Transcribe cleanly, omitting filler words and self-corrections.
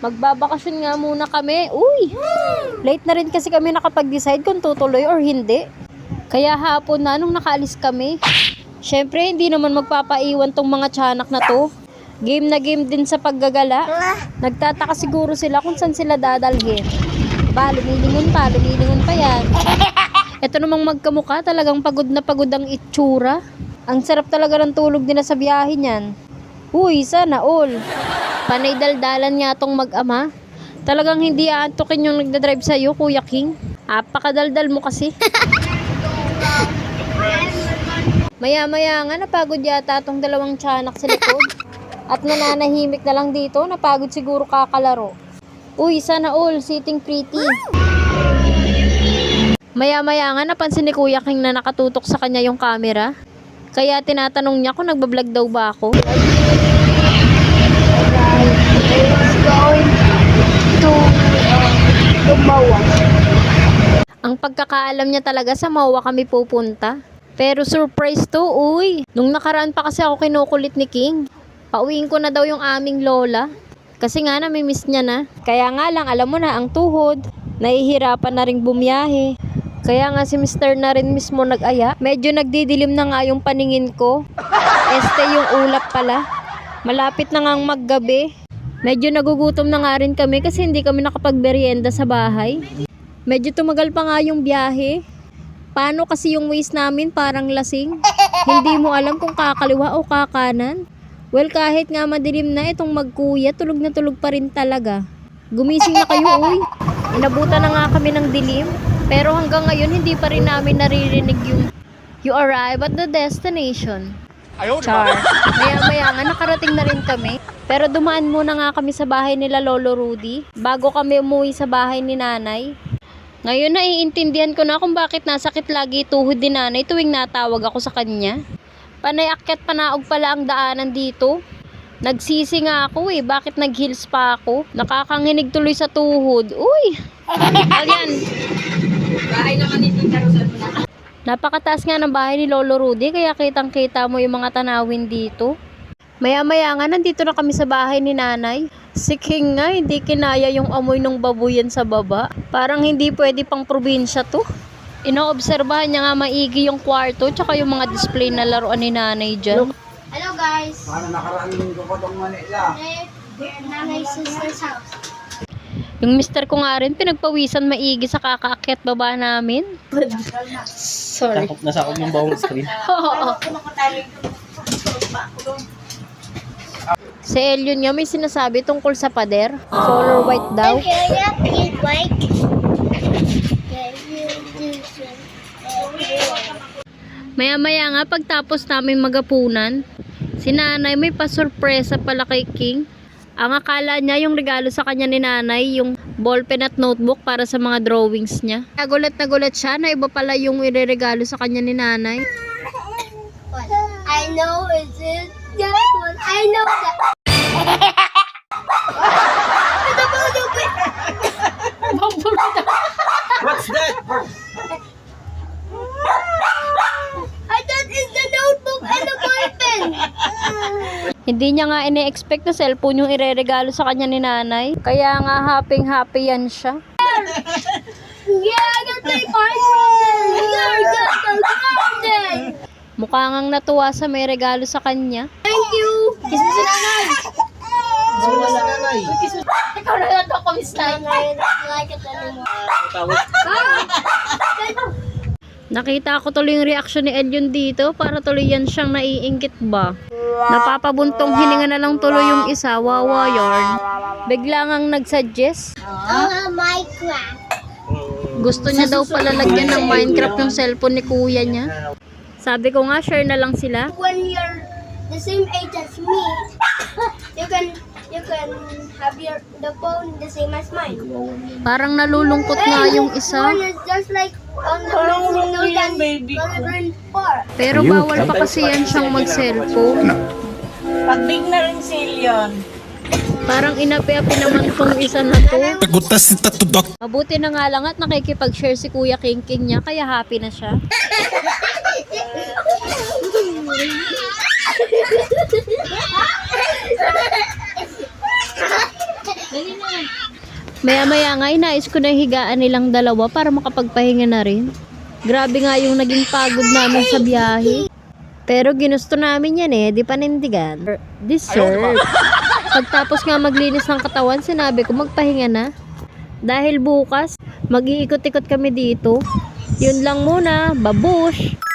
Magbabakasyon nga muna kami. Uy! Late na rin kasi kami nakapag-decide kung tutuloy or hindi. Kaya hapon na nung nakaalis kami. Syempre, hindi naman magpapaiwan tong mga tiyanak na to. Game na game din sa paggagala. Nagtataka siguro sila kung saan sila dadalhin. Lumilingon pa yan. Ito namang magkamukha, talagang pagod na pagod ang itsura. Ang sarap talaga ng tulog nila sa biyahe niyan. Uy, sana all. Panay daldalan nga tong mag-ama. Talagang hindi aantukin yung nagdadrive sa'yo, Kuya King. Apakadaldal mo kasi. Maya-maya nga, napagod yata tong dalawang tiyanak sa likod. At nananahimik na lang dito, napagod siguro kakalaro. Uy, sana all, sitting pretty. Maya-maya nga, napansin ni Kuya King na nakatutok sa kanya yung camera. Kaya tinatanong niya kung nagbablog daw ba ako. Ang pagkakaalam niya talaga sa MOA kami pupunta. Pero surprise to, uy. Nung nakaraan pa kasi ako kinukulit ni King. Pauwiin ko na daw yung aming lola. Kasi nga namimiss niya na. Kaya nga lang, alam mo na, ang tuhod. Nahihirapan na rin bumiyahe. Kaya nga si Mr. na rin mismo nag-aya. Medyo nagdidilim na nga yung paningin ko. Yung ulap pala. Malapit na ngang maggabi. Medyo nagugutom na nga rin kami kasi hindi kami nakapagmerienda sa bahay. Medyo tumagal pa nga yung biyahe. Paano kasi yung waist namin parang lasing? Hindi mo alam kung kakaliwa o kakanan. Well, kahit nga madilim na itong magkuya, tulog na tulog pa rin talaga. Gumising na kayo, uy. Inabutan na nga kami ng dilim. Pero hanggang ngayon, hindi pa rin namin naririnig yung "You arrive at the destination." Char. Maya-maya nga, nakarating na rin kami. Pero dumaan muna nga kami sa bahay nila Lolo Rudy bago kami umuwi sa bahay ni Nanay. Ngayon, naiintindihan ko na kung bakit nasakit lagi tuhod ni Nanay tuwing natawag ako sa kanya. Panay akyat panaog pala ang daanan dito. Nagsisi nga ako bakit nag-heels pa ako? Nakakanginig tuloy sa tuhod. Uy! Alyan! Bahay naman ni Tita Rosan mo na. Napakataas nga ng bahay ni Lolo Rudy kaya kitang-kita mo yung mga tanawin dito. Maya-maya nga nandito na kami sa bahay ni Nanay. Si King nga hindi kinaya yung amoy ng babuyan sa baba. Parang hindi pwede pang probinsya to. Inoobserbahan niya nga maigi yung kwarto tsaka yung mga display na laruan ni Nanay dyan. Hello guys! Paano nakaraan ko pa itong Manila? Nanay sister's house. Yung mister ko nga rin pinagpawisan maigi sa kakaakyat baba namin. Sorry. Nasakop yung bawang screen. Oo. Si Elion nga may sinasabi tungkol sa pader. Color white daw. Maya-maya nga pagtapos namin magapunan, si Nanay may pasurpresa pala kay King. Ang akala niya yung regalo sa kanya ni Nanay, yung ballpen at notebook para sa mga drawings niya. Nagulat na gulat siya na iba pala yung ireregalo sa kanya ni Nanay. I know it's it. That one. I know that. What's that? I thought it's the notebook and the ballpen. Hindi niya nga ine-expect na cellphone yung ireregalo sa kanya ni Nanay. Kaya nga happy yan siya. Yeah, I got my parcel. Yeah, I got the garden. Mukha ngang natuwa sa may regalo sa kanya. Thank you. Kiss mo si Nanay. Wala sa nanay. Ikaw na lang ito, kumista. Nanay, I don't like it anymore. Nakita ko tuloy yung reaksyon ni Elion dito. Para tuloy yan siyang naiinggit ba. Napapabuntong hininga na lang tuloy yung isa. Wawa yarn. Bigla ngang nagsuggest. Minecraft. Gusto niya daw pala lagyan ng Minecraft yung cellphone ni kuya niya. Sabi ko nga, share na lang sila. When you're the same age as me, you can have the phone the same as mine. Parang nalulungkot nga yung isa. One is just like on the baby. Pero bawal pa kasi yan siyang mag-cellphone. Pagbig na rin si Leon. Parang inapi-api naman tong isa na to. Mabuti na nga lang at nakikipag-share si Kuya King niya, kaya happy na siya. Dali na. Maya-maya nga, inayos ko na yung higaan nilang dalawa para makapagpahinga na rin. Grabe nga yung naging pagod namin sa biyahe. Pero ginusto namin yan di panindigan. Deserve. Pagtapos nga maglinis ng katawan, sinabi ko magpahinga na. Dahil bukas, mag-iikot-ikot kami dito. Yun lang muna, babush!